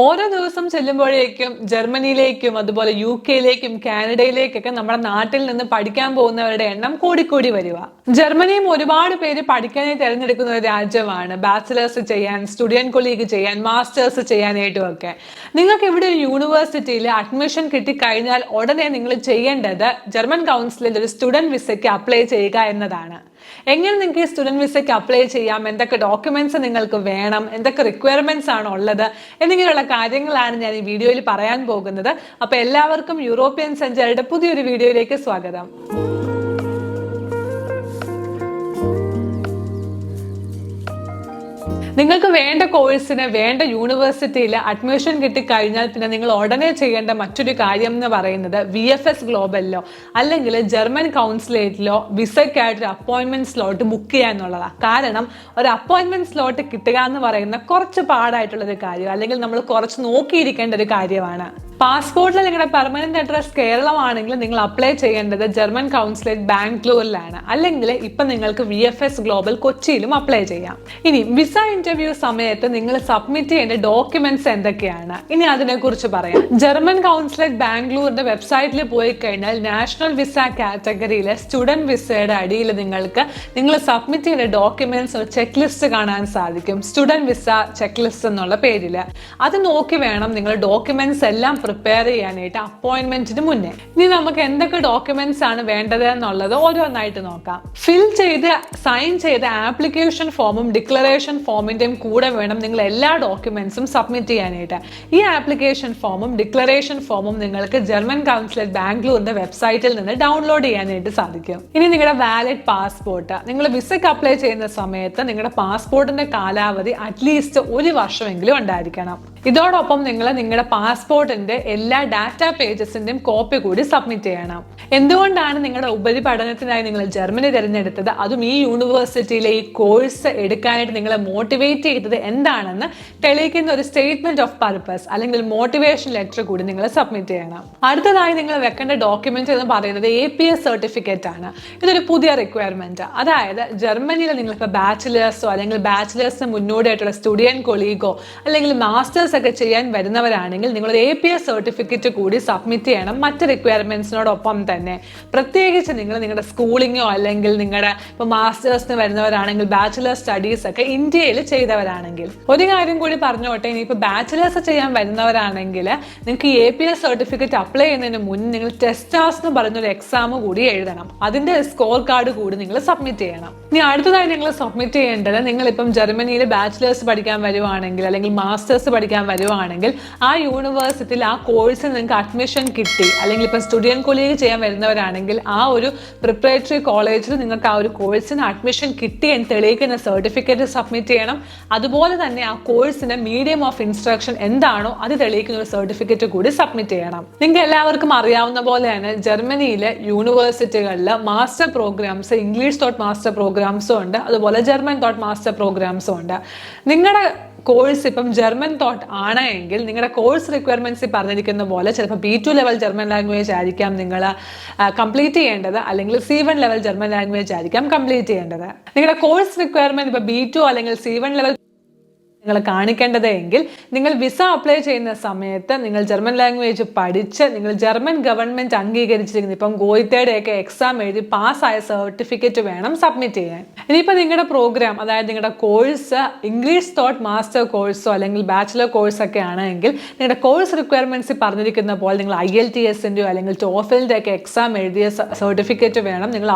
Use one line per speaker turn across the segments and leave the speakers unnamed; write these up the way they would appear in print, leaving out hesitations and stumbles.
ഓരോ ദിവസം ചെല്ലുമ്പോഴേക്കും ജർമ്മനിയിലേക്കും അതുപോലെ യുകെയിലേക്കും കാനഡയിലേക്കൊക്കെ നമ്മുടെ നാട്ടിൽ നിന്ന് പഠിക്കാൻ പോകുന്നവരുടെ എണ്ണം കൂടിക്കൂടി വരിക. ജർമ്മനിയും ഒരുപാട് പേര് പഠിക്കാനായി തിരഞ്ഞെടുക്കുന്ന ഒരു രാജ്യമാണ്. ബാച്ചിലേഴ്സ് ചെയ്യാൻ, സ്റ്റുഡിയൻകൊളീഗ് ചെയ്യാൻ, മാസ്റ്റേഴ്സ് ചെയ്യാനായിട്ടും ഒക്കെ. നിങ്ങൾക്ക് ഇവിടെ ഒരു യൂണിവേഴ്സിറ്റിയിൽ അഡ്മിഷൻ കിട്ടിക്കഴിഞ്ഞാൽ ഉടനെ നിങ്ങൾ ചെയ്യേണ്ടത് ജർമ്മൻ കൗൺസിലിൽ ഒരു സ്റ്റുഡന്റ് വിസയ്ക്ക് അപ്ലൈ ചെയ്യുക എന്നതാണ്. എങ്ങനെ നിങ്ങൾക്ക് ഈ സ്റ്റുഡന്റ് വിസയ്ക്ക് അപ്ലൈ ചെയ്യാം, എന്തൊക്കെ ഡോക്യുമെന്റ്സ് നിങ്ങൾക്ക് വേണം, എന്തൊക്കെ റിക്വയർമെന്റ്സ് ആണ് ഉള്ളത് എന്നിങ്ങനെയുള്ള കാര്യങ്ങളാണ് ഞാൻ ഈ വീഡിയോയിൽ പറയാൻ പോകുന്നത്. അപ്പൊ എല്ലാവർക്കും യൂറോപ്യൻ സഞ്ചാരിയുടെ പുതിയൊരു വീഡിയോയിലേക്ക് സ്വാഗതം. നിങ്ങൾക്ക് വേണ്ട കോഴ്സിന് വേണ്ട യൂണിവേഴ്സിറ്റിയിൽ അഡ്മിഷൻ കിട്ടിക്കഴിഞ്ഞാൽ പിന്നെ നിങ്ങൾ ഉടനെ ചെയ്യേണ്ട മറ്റൊരു കാര്യം എന്ന് പറയുന്നത് VFS ഗ്ലോബലിലോ അല്ലെങ്കിൽ ജർമ്മൻ കൗൺസിലേറ്റിലോ വിസയ്ക്കായിട്ടൊരു അപ്പോയിന്റ്മെന്റ് സ്ലോട്ട് ബുക്ക് ചെയ്യുക എന്നുള്ളതാണ്. കാരണം ഒരു അപ്പോയിന്റ്മെന്റ് സ്ലോട്ട് കിട്ടുക എന്ന് പറയുന്ന കുറച്ച് പാടായിട്ടുള്ളൊരു കാര്യം, അല്ലെങ്കിൽ നമ്മൾ കുറച്ച് നോക്കിയിരിക്കേണ്ട ഒരു കാര്യമാണ്. പാസ്പോർട്ടിൽ നിങ്ങളുടെ പെർമനന്റ് അഡ്രസ് കേരളമാണെങ്കിൽ നിങ്ങൾ അപ്ലൈ ചെയ്യേണ്ടത് ജർമ്മൻ കൗൺസിലേറ്റ് ബാംഗ്ലൂരിലാണ്, അല്ലെങ്കിൽ ഇപ്പൊ നിങ്ങൾക്ക് VFS ഗ്ലോബൽ കൊച്ചിയിലും അപ്ലൈ ചെയ്യാം. ഇനി വിസ ഇന്റർവ്യൂ സമയത്ത് നിങ്ങൾ സബ്മിറ്റ് ചെയ്യേണ്ട ഡോക്യുമെന്റ്സ് എന്തൊക്കെയാണ്, ഇനി അതിനെക്കുറിച്ച് പറയാം. ജർമ്മൻ കൗൺസിലേറ്റ് ബാംഗ്ലൂരിന്റെ വെബ്സൈറ്റിൽ പോയി കഴിഞ്ഞാൽ നാഷണൽ വിസ കാറ്റഗറിയിലെ സ്റ്റുഡന്റ് വിസയുടെ അടിയിൽ നിങ്ങൾ സബ്മിറ്റ് ചെയ്യേണ്ട ഡോക്യുമെന്റ്സ് ഒരു ചെക്ക് ലിസ്റ്റ് കാണാൻ സാധിക്കും. സ്റ്റുഡന്റ് വിസ ചെക്ക് ലിസ്റ്റ് എന്നുള്ള പേരിൽ അത് നോക്കി വേണം നിങ്ങൾ ഡോക്യുമെന്റ്സ് എല്ലാം പ്രിപ്പയർ ചെയ്യാനായിട്ട് അപ്പോയിന്റ്മെന്റിന് മുന്നേ. ഇനി നമുക്ക് എന്തൊക്കെ ഡോക്യുമെന്റ്സ് ആണ് വേണ്ടത് എന്നുള്ളത് ഓരോന്നായിട്ട് നോക്കാം. ഫിൽ ചെയ്ത് സൈൻ ചെയ്ത ആപ്ലിക്കേഷൻ ഫോമും ഡിക്ലറേഷൻ ഫോമിന്റെയും കൂടെ വേണം നിങ്ങൾ എല്ലാ ഡോക്യുമെന്റ്സും സബ്മിറ്റ് ചെയ്യാനായിട്ട്. ഈ ആപ്ലിക്കേഷൻ ഫോമും ഡിക്ലറേഷൻ ഫോമും നിങ്ങൾക്ക് ജർമ്മൻ കൗൺസിലേറ്റ് ബാംഗ്ലൂരിന്റെ വെബ്സൈറ്റിൽ നിന്ന് ഡൗൺലോഡ് ചെയ്യാനായിട്ട് സാധിക്കും. ഇനി നിങ്ങളുടെ വാലിഡ് പാസ്പോർട്ട്, നിങ്ങൾ വിസയ്ക്ക് അപ്ലൈ ചെയ്യുന്ന സമയത്ത് നിങ്ങളുടെ പാസ്പോർട്ടിന്റെ കാലാവധി അറ്റ്ലീസ്റ്റ് 1 വർഷമെങ്കിലും ഉണ്ടായിരിക്കണം. ഇതോടൊപ്പം നിങ്ങൾ നിങ്ങളുടെ പാസ്പോർട്ടിന്റെ എല്ലാ ഡാറ്റാ പേജസിന്റെയും കോപ്പി കൂടി സബ്മിറ്റ് ചെയ്യണം. എന്തുകൊണ്ടാണ് നിങ്ങളുടെ ഉപരിപഠനത്തിനായി നിങ്ങൾ ജർമ്മനി തിരഞ്ഞെടുത്തത്, അതും ഈ യൂണിവേഴ്സിറ്റിയിലെ ഈ കോഴ്സ് എടുക്കാനായിട്ട് നിങ്ങളെ മോട്ടിവേറ്റ് ചെയ്തത് എന്താണെന്ന് തെളിയിക്കുന്ന ഒരു സ്റ്റേറ്റ്മെന്റ് ഓഫ് പർപ്പസ് അല്ലെങ്കിൽ മോട്ടിവേഷൻ ലെറ്റർ കൂടി നിങ്ങൾ സബ്മിറ്റ് ചെയ്യണം. അടുത്തതായി നിങ്ങൾ വെക്കേണ്ട ഡോക്യുമെന്റ് എന്ന് പറയുന്നത് APS സർട്ടിഫിക്കറ്റ് ആണ്. ഇതൊരു പുതിയ റിക്വയർമെന്റ്. അതായത് ജർമ്മനിയിൽ നിങ്ങളിപ്പോൾ ബാച്ചിലേഴ്സോ അല്ലെങ്കിൽ ബാച്ചിലേഴ്സിന് മുന്നോടിയായിട്ടുള്ള സ്റ്റുഡിയൻകൊളീഗോ അല്ലെങ്കിൽ മാസ്റ്റേഴ്സ് ഒക്കെ ചെയ്യാൻ വരുന്നവരാണെങ്കിൽ നിങ്ങളൊരു APS സർട്ടിഫിക്കറ്റ് കൂടി സബ്മിറ്റ് ചെയ്യണം മറ്റ് റിക്വയർമെന്റ്സിനോടൊപ്പം തന്നെ. പ്രത്യേകിച്ച് നിങ്ങളുടെ സ്കൂളിങ്ങോ അല്ലെങ്കിൽ നിങ്ങളുടെ ഇപ്പോൾ മാസ്റ്റേഴ്സിന് വരുന്നവരാണെങ്കിൽ ബാച്ചിലർ സ്റ്റഡീസ് ഒക്കെ ഇന്ത്യയിൽ ചെയ്തവരാണെങ്കിൽ. ഒരു കാര്യം കൂടി പറഞ്ഞോട്ടെ, ഇനിയിപ്പോൾ ബാച്ചിലേഴ്സ് ചെയ്യാൻ വരുന്നവരാണെങ്കിൽ നിങ്ങൾക്ക് ഈ APS സർട്ടിഫിക്കറ്റ് അപ്ലൈ ചെയ്യുന്നതിന് മുന്നേ നിങ്ങൾ ടെസ്റ്റാസ് എന്ന് പറയുന്നൊരു എക്സാം കൂടി എഴുതണം. അതിന്റെ സ്കോർ കാർഡ് കൂടി നിങ്ങൾ സബ്മിറ്റ് ചെയ്യണം. ഇനി അടുത്തതായി നിങ്ങൾ സബ്മിറ്റ് ചെയ്യേണ്ടത്, നിങ്ങളിപ്പം ജർമ്മനിയിൽ ബാച്ചിലേഴ്സ് പഠിക്കാൻ വരുവാണെങ്കിൽ അല്ലെങ്കിൽ മാസ്റ്റേഴ്സ് പഠിക്കാൻ വരുവാണെങ്കിൽ ആ യൂണിവേഴ്സിറ്റിയിൽ ആ കോഴ്സിന് നിങ്ങൾക്ക് അഡ്മിഷൻ കിട്ടി, അല്ലെങ്കിൽ ഇപ്പം സ്റ്റുഡിയൻകൊളീഗ് ചെയ്യാൻ വരുന്നവരാണെങ്കിൽ ആ ഒരു പ്രിപ്പറേറ്ററി കോളേജിൽ നിങ്ങൾക്ക് ആ ഒരു കോഴ്സിന് അഡ്മിഷൻ കിട്ടി എന്ന് തെളിയിക്കുന്ന സർട്ടിഫിക്കറ്റ് സബ്മിറ്റ് ചെയ്യണം. അതുപോലെ തന്നെ ആ കോഴ്സിന്റെ മീഡിയം ഓഫ് ഇൻസ്ട്രക്ഷൻ എന്താണോ അത് തെളിയിക്കുന്ന ഒരു സർട്ടിഫിക്കറ്റ് കൂടി സബ്മിറ്റ് ചെയ്യണം. നിങ്ങൾക്ക് എല്ലാവർക്കും അറിയാവുന്ന പോലെ തന്നെ ജർമ്മനിയിലെ യൂണിവേഴ്സിറ്റികളിൽ master programs, English taught master പ്രോഗ്രാംസും ഉണ്ട്, അതുപോലെ ജർമ്മൻ തോട്ട് മാസ്റ്റർ പ്രോഗ്രാംസും ഉണ്ട്. നിങ്ങളുടെ കോഴ്സ് ഇപ്പം ജർമ്മൻ തോട്ട് ആണെങ്കിൽ നിങ്ങളുടെ കോഴ്സ് റിക്വയർമെന്റ്സ് പറഞ്ഞിരിക്കുന്ന പോലെ ചിലപ്പോൾ B2 ലെവൽ ജർമ്മൻ ലാംഗ്വേജ് ആയിരിക്കാം നിങ്ങൾ കംപ്ലീറ്റ് ചെയ്യേണ്ടത്, അല്ലെങ്കിൽ C1 ലെവൽ ജർമ്മൻ ലാംഗ്വേജ് ആയിരിക്കാം കംപ്ലീറ്റ് ചെയ്യേണ്ടത്. നിങ്ങളുടെ കോഴ്സ് റിക്വയർമെന്റ് ഇപ്പോൾ B2 അല്ലെങ്കിൽ C1 ലെവൽ നിങ്ങൾ കാണിക്കേണ്ടതെങ്കിൽ നിങ്ങൾ വിസ അപ്ലൈ ചെയ്യുന്ന സമയത്ത് നിങ്ങൾ ജർമ്മൻ ലാംഗ്വേജ് പഠിച്ച് നിങ്ങൾ ജർമ്മൻ ഗവൺമെന്റ് അംഗീകരിച്ചിരിക്കുന്ന ഇപ്പം ഗോയിത്തയുടെയൊക്കെ എക്സാം എഴുതി പാസ്സായ സർട്ടിഫിക്കറ്റ് വേണം സബ്മിറ്റ് ചെയ്യാൻ. ഇനിയിപ്പോൾ നിങ്ങളുടെ പ്രോഗ്രാം, അതായത് നിങ്ങളുടെ കോഴ്സ് ഇംഗ്ലീഷ് തോട്ട് മാസ്റ്റർ കോഴ്സോ അല്ലെങ്കിൽ ബാച്ചിലർ കോഴ്സ് ഒക്കെ ആണെങ്കിൽ നിങ്ങളുടെ കോഴ്സ് റിക്വയർമെന്റ്സ് പറഞ്ഞിരിക്കുന്ന പോലെ നിങ്ങൾ IELTS-ൻ്റെയോ അല്ലെങ്കിൽ TOEFL-ൻ്റെ ഒക്കെ എക്സാം എഴുതിയ സർട്ടിഫിക്കറ്റ് വേണം നിങ്ങൾ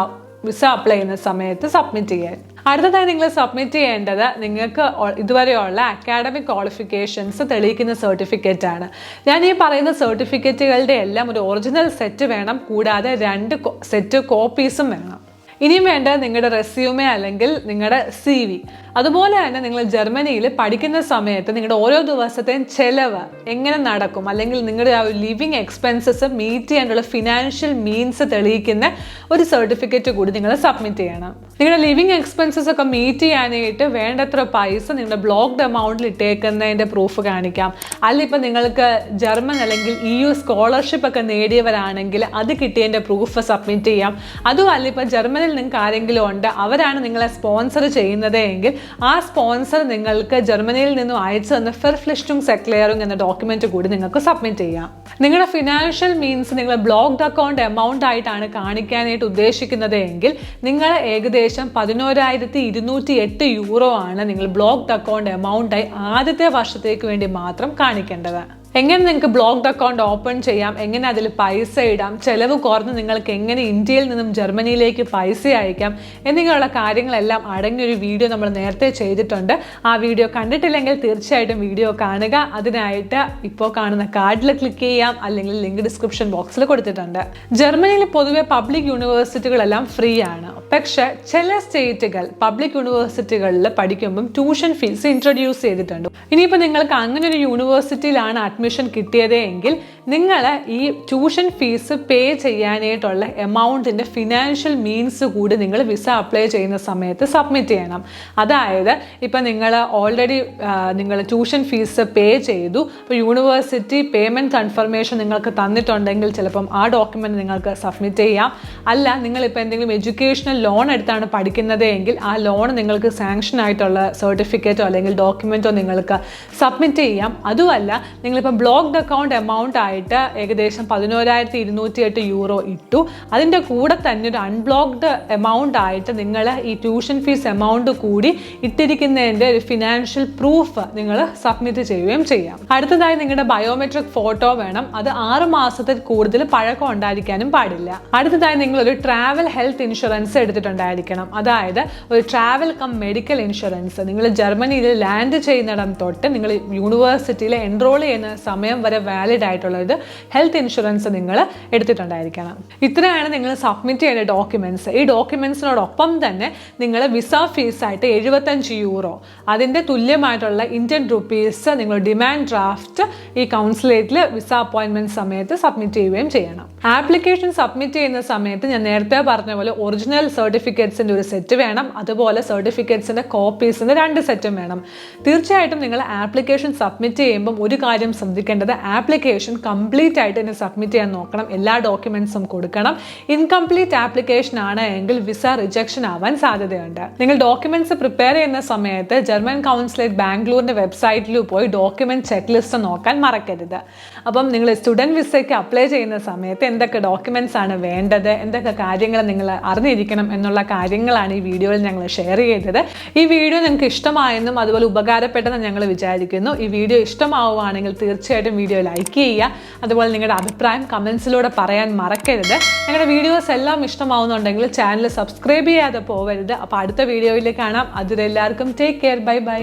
വിസ അപ്ലൈ ചെയ്യുന്ന സമയത്ത് സബ്മിറ്റ് ചെയ്യാൻ. അടുത്തതായി നിങ്ങൾ സബ്മിറ്റ് ചെയ്യേണ്ടത് നിങ്ങൾക്ക് ഇതുവരെയുള്ള അക്കാഡമിക് ക്വാളിഫിക്കേഷൻസ് തെളിയിക്കുന്ന സർട്ടിഫിക്കറ്റ് ആണ്. ഞാൻ ഈ പറയുന്ന സർട്ടിഫിക്കറ്റുകളുടെ എല്ലാം ഒരു ഒറിജിനൽ സെറ്റ് വേണം, കൂടാതെ 2 സെറ്റ് കോപ്പീസും വേണം. ഇനിയും വേണ്ടത് നിങ്ങളുടെ റെസ്യൂമേ അല്ലെങ്കിൽ നിങ്ങളുടെ CV. അതുപോലെ തന്നെ നിങ്ങൾ ജർമ്മനിയിൽ പഠിക്കുന്ന സമയത്ത് നിങ്ങളുടെ ഓരോ ദിവസത്തെയും ചെലവ് എങ്ങനെ നടക്കും, അല്ലെങ്കിൽ നിങ്ങളുടെ ആ ലിവിങ് എക്സ്പെൻസസ് മീറ്റ് ചെയ്യാനുള്ള ഫിനാൻഷ്യൽ മീൻസ് തെളിയിക്കുന്ന ഒരു സർട്ടിഫിക്കറ്റ് കൂടി നിങ്ങൾ സബ്മിറ്റ് ചെയ്യണം. നിങ്ങളുടെ ലിവിങ് എക്സ്പെൻസസ് ഒക്കെ മീറ്റ് ചെയ്യാനായിട്ട് വേണ്ടത്ര പൈസ നിങ്ങളുടെ ബ്ലോക്ക്ഡ് എമൗണ്ടിൽ ഇട്ടേക്കുന്നതിൻ്റെ പ്രൂഫ് കാണിക്കാം. അല്ലിപ്പോൾ നിങ്ങൾക്ക് ജർമ്മൻ അല്ലെങ്കിൽ EU സ്കോളർഷിപ്പ് ഒക്കെ നേടിയവരാണെങ്കിൽ അത് കിട്ടിയതിൻ്റെ പ്രൂഫ് സബ്മിറ്റ് ചെയ്യാം. അതും അല്ലിപ്പോൾ ജർമ്മനിൽ മനസ്സിൽ നിങ്ങൾക്ക് ആരെങ്കിലും ഉണ്ട്, അവരാണ് നിങ്ങളെ സ്പോൺസർ ചെയ്യുന്നത് എങ്കിൽ ആ സ്പോൺസർ നിങ്ങൾക്ക് ജർമ്മനിയിൽ നിന്നും അയച്ചു തന്ന ഫെർഫ്ലിഷ്റ്റുംഗ് എക്ലെയറിംഗ് എന്ന ഡോക്യുമെന്റ് കൂടി നിങ്ങൾക്ക് സബ്മിറ്റ് ചെയ്യാം. നിങ്ങളുടെ ഫിനാൻഷ്യൽ മീൻസ് നിങ്ങൾ ബ്ലോക്ക്ഡ് അക്കൗണ്ട് എമൗണ്ട് ആയിട്ടാണ് കാണിക്കാനായിട്ട് ഉദ്ദേശിക്കുന്നത് എങ്കിൽ നിങ്ങൾ ഏകദേശം 11,208 യൂറോ ആണ് നിങ്ങൾ ബ്ലോക്ക്ഡ് അക്കൗണ്ട് എമൗണ്ടായി ആദ്യത്തെ വർഷത്തേക്ക് വേണ്ടി മാത്രം കാണിക്കേണ്ടത്. എങ്ങനെ നിങ്ങൾക്ക് ബ്ലോക്ക്ഡ് അക്കൗണ്ട് ഓപ്പൺ ചെയ്യാം, എങ്ങനെ അതിൽ പൈസ ഇടാം, ചെലവ് കുറഞ്ഞ് നിങ്ങൾക്ക് എങ്ങനെ ഇന്ത്യയിൽ നിന്നും ജർമ്മനിയിലേക്ക് പൈസ അയക്കാം എന്നിങ്ങനെയുള്ള കാര്യങ്ങളെല്ലാം അടങ്ങിയൊരു വീഡിയോ നമ്മൾ നേരത്തെ ചെയ്തിട്ടുണ്ട്. ആ വീഡിയോ കണ്ടിട്ടില്ലെങ്കിൽ തീർച്ചയായിട്ടും വീഡിയോ കാണുക. അതിനായിട്ട് ഇപ്പോൾ കാണുന്ന കാർഡിൽ ക്ലിക്ക് ചെയ്യാം, അല്ലെങ്കിൽ ലിങ്ക് ഡിസ്ക്രിപ്ഷൻ ബോക്സിൽ കൊടുത്തിട്ടുണ്ട്. ജർമ്മനിയിൽ പൊതുവെ പബ്ലിക് യൂണിവേഴ്സിറ്റികളെല്ലാം ഫ്രീ ആണ്. പക്ഷേ ചില സ്റ്റേറ്റുകൾ പബ്ലിക് യൂണിവേഴ്സിറ്റികളിൽ പഠിക്കുമ്പം ട്യൂഷൻ ഫീസ് ഇൻട്രൊഡ്യൂസ് ചെയ്തിട്ടുണ്ട്. ഇനിയിപ്പോൾ നിങ്ങൾക്ക് അങ്ങനെ ഒരു യൂണിവേഴ്സിറ്റിയിലാണ് അഡ്മിഷൻ കിട്ടിയത് എങ്കിൽ നിങ്ങൾ ഈ ട്യൂഷൻ ഫീസ് പേ ചെയ്യാനായിട്ടുള്ള എമൗണ്ടിൻ്റെ ഫിനാൻഷ്യൽ മീൻസ് കൂടി നിങ്ങൾ വിസ അപ്ലൈ ചെയ്യുന്ന സമയത്ത് സബ്മിറ്റ് ചെയ്യണം. അതായത് ഇപ്പം നിങ്ങൾ ഓൾറെഡി നിങ്ങൾ ട്യൂഷൻ ഫീസ് പേ ചെയ്തു, ഇപ്പോൾ യൂണിവേഴ്സിറ്റി പേയ്മെൻറ്റ് കൺഫർമേഷൻ നിങ്ങൾക്ക് തന്നിട്ടുണ്ടെങ്കിൽ ചിലപ്പം ആ ഡോക്യുമെൻറ്റ് നിങ്ങൾക്ക് സബ്മിറ്റ് ചെയ്യാം. അല്ല, നിങ്ങളിപ്പോൾ എന്തെങ്കിലും എഡ്യൂക്കേഷണൽ ലോൺ എടുത്താണ് പഠിക്കുന്നത് എങ്കിൽ ആ ലോൺ നിങ്ങൾക്ക് സാങ്ഷൻ ആയിട്ടുള്ള സർട്ടിഫിക്കറ്റോ അല്ലെങ്കിൽ ഡോക്യുമെൻറ്റോ നിങ്ങൾക്ക് സബ്മിറ്റ് ചെയ്യാം. അതുമല്ല, നിങ്ങളിപ്പോൾ ബ്ലോക്ക്ഡ് അക്കൗണ്ട് എമൗണ്ട് ആയിട്ട് ഏകദേശം 11,208 യൂറോ ഇട്ടു, അതിൻ്റെ കൂടെ തന്നെ ഒരു അൺബ്ലോക്ക്ഡ് എമൗണ്ട് ആയിട്ട് നിങ്ങൾ ഈ ട്യൂഷൻ ഫീസ് എമൗണ്ട് കൂടി ഇട്ടിരിക്കുന്നതിൻ്റെ ഒരു ഫിനാൻഷ്യൽ പ്രൂഫ് നിങ്ങൾ സബ്മിറ്റ് ചെയ്യുകയും ചെയ്യാം. അടുത്തതായി നിങ്ങളുടെ ബയോമെട്രിക് ഫോട്ടോ വേണം. അത് 6 മാസത്തിൽ കൂടുതൽ പഴക്കം ഉണ്ടായിരിക്കാനും പാടില്ല. അടുത്തതായി നിങ്ങളൊരു ട്രാവൽ ഹെൽത്ത് ഇൻഷുറൻസ് എടുത്തിട്ടുണ്ടായിരിക്കണം. അതായത് ഒരു ട്രാവൽ കം മെഡിക്കൽ ഇൻഷുറൻസ്. നിങ്ങൾ ജർമ്മനിയിൽ ലാൻഡ് ചെയ്യുന്നിടം തൊട്ട് നിങ്ങൾ യൂണിവേഴ്സിറ്റിയിൽ എൻറോൾ ചെയ്യുന്ന സമയം വരെ വാലിഡ് ആയിട്ടുള്ള ഒരു ഹെൽത്ത് ഇൻഷുറൻസ് നിങ്ങൾ എടുത്തിട്ടുണ്ടായിരിക്കണം. ഇത്രയാണ് നിങ്ങൾ സബ്മിറ്റ് ചെയ്യേണ്ട ഡോക്യുമെന്റ്സ്. ഈ ഡോക്യുമെന്റ്സിനോടൊപ്പം തന്നെ നിങ്ങൾ വിസ ഫീസായിട്ട് 75 യൂറോ, അതിൻ്റെ തുല്യമായിട്ടുള്ള ഇന്ത്യൻ റുപ്പീസ് നിങ്ങൾ ഡിമാൻഡ് ഡ്രാഫ്റ്റ് ഈ കൗൺസിലേറ്റിൽ വിസ അപ്പോയിൻമെന്റ് സമയത്ത് സബ്മിറ്റ് ചെയ്യുകയും ചെയ്യണം. ആപ്ലിക്കേഷൻ സബ്മിറ്റ് ചെയ്യുന്ന സമയത്ത് ഞാൻ നേരത്തെ പറഞ്ഞ പോലെ ഒറിജിനൽ സർട്ടിഫിക്കറ്റ്സിൻ്റെ ഒരു സെറ്റ് വേണം, അതുപോലെ സർട്ടിഫിക്കറ്റ്സിൻ്റെ കോപ്പീസിൻ്റെ 2 സെറ്റും വേണം. തീർച്ചയായിട്ടും നിങ്ങൾ ആപ്ലിക്കേഷൻ സബ്മിറ്റ് ചെയ്യുമ്പം ഒരു കാര്യം ശ്രദ്ധിക്കേണ്ടത്, ആപ്ലിക്കേഷൻ കംപ്ലീറ്റ് ആയിട്ട് തന്നെ സബ്മിറ്റ് ചെയ്യാൻ നോക്കണം. എല്ലാ ഡോക്യുമെന്റ്സും കൊടുക്കണം. ഇൻകംപ്ലീറ്റ് ആപ്ലിക്കേഷൻ ആണ് എങ്കിൽ വിസ റിജക്ഷൻ ആവാൻ സാധ്യതയുണ്ട്. നിങ്ങൾ ഡോക്യുമെന്റ്സ് പ്രിപ്പയർ ചെയ്യുന്ന സമയത്ത് ജർമ്മൻ കൗൺസിലേറ്റ് ബാംഗ്ലൂരിന്റെ വെബ്സൈറ്റിൽ പോയി ഡോക്യുമെന്റ് ചെക്ക് ലിസ്റ്റ് നോക്കാൻ മറക്കരുത്. അപ്പം നിങ്ങൾ സ്റ്റുഡൻറ് വിസയ്ക്ക് അപ്ലൈ ചെയ്യുന്ന സമയത്ത് എന്തൊക്കെ ഡോക്യുമെന്റ്സ് ആണ് വേണ്ടത്, എന്തൊക്കെ കാര്യങ്ങൾ നിങ്ങൾ അറിഞ്ഞിരിക്കണം എന്നുള്ള കാര്യങ്ങളാണ് ഈ വീഡിയോയിൽ ഞങ്ങൾ ഷെയർ ചെയ്തത്. ഈ വീഡിയോ നിങ്ങൾക്ക് ഇഷ്ടമായെന്നും അതുപോലെ ഉപകാരപ്പെട്ടെന്ന് ഞങ്ങൾ വിചാരിക്കുന്നു. ഈ വീഡിയോ ഇഷ്ടമാവുകയാണെങ്കിൽ തീർച്ചയായിട്ടും വീഡിയോ ലൈക്ക് ചെയ്യുക. അതുപോലെ നിങ്ങളുടെ അഭിപ്രായം കമൻസിലൂടെ പറയാൻ മറക്കരുത്. ഞങ്ങളുടെ വീഡിയോസ് എല്ലാം ഇഷ്ടമാവുന്നുണ്ടെങ്കിൽ ചാനൽ സബ്സ്ക്രൈബ് ചെയ്യാതെ പോകരുത്. അപ്പോൾ അടുത്ത വീഡിയോയിൽ കാണാം. അതുവരെ എല്ലാവർക്കും ടേക്ക് കെയർ. Bye bye.